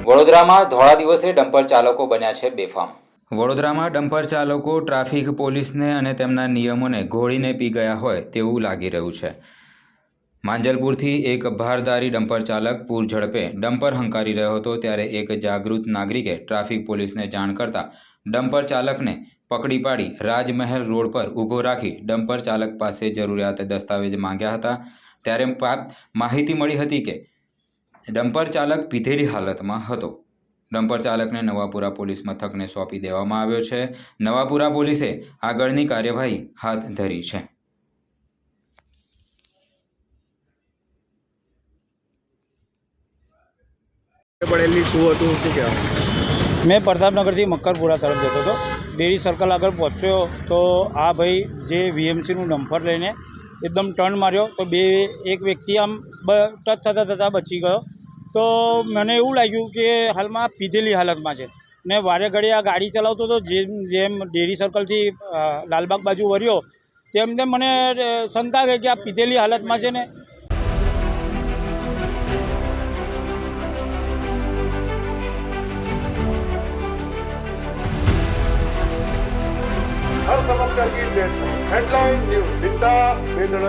વડોદરામાં ધોળા દિવસે ડમ્પર ચાલકો બન્યા છે બેફામ। વડોદરામાં ડમ્પર ચાલકો ટ્રાફિક પોલીસને અને તેમના નિયમોને ઘોળીને પી ગયા હોય તેવું લાગી રહ્યું છે। માંજલપુરથી એક ભારદારી ડમ્પર ચાલક પૂર ઝડપે ડમ્પર હંકારી રહ્યો હતો ત્યારે એક જાગૃત નાગરિકે ટ્રાફિક પોલીસને જાણ કરતા ડમ્પર ચાલકને પકડી પાડી રાજમહેલ રોડ પર ઊભો રાખી ડમ્પર ચાલક પાસે જરૂરિયાત દસ્તાવેજ માંગ્યા હતા। ત્યારે માહિતી મળી હતી કે ડમ્પર ચાલક પીધેલી હાલતમાં હતો। ડમ્પર ચાલકને નવાપુરા પોલીસ મથકને સોંપી દેવામાં આવ્યો છે। નવાપુરા પોલીસે આગળની કાર્યવાહી હાથ ધરી છે। मैं प्रतापनगर थी मक्करपुरा तरफ जतो तो डेरी सर्कल आगे पहुँच्यो तो आ भाई जे वीएमसी डम्पर लईने एकदम टर्न मार्यो तो एक व्यक्ति आम टच थता बची गयो। तो मैंने एवं लग्यु कि हाल में पीधेली हालत में है ने वारे घड़ी आ गाड़ी चलावतो तो जेम डेरी सर्कल थी लालबाग बाजू वर्यो तेम तेम मने शंका गई कि आ पीधेली हालत में है ने हर समस्या की हेडलाइन न्यूज़ बिंदास बेधड़क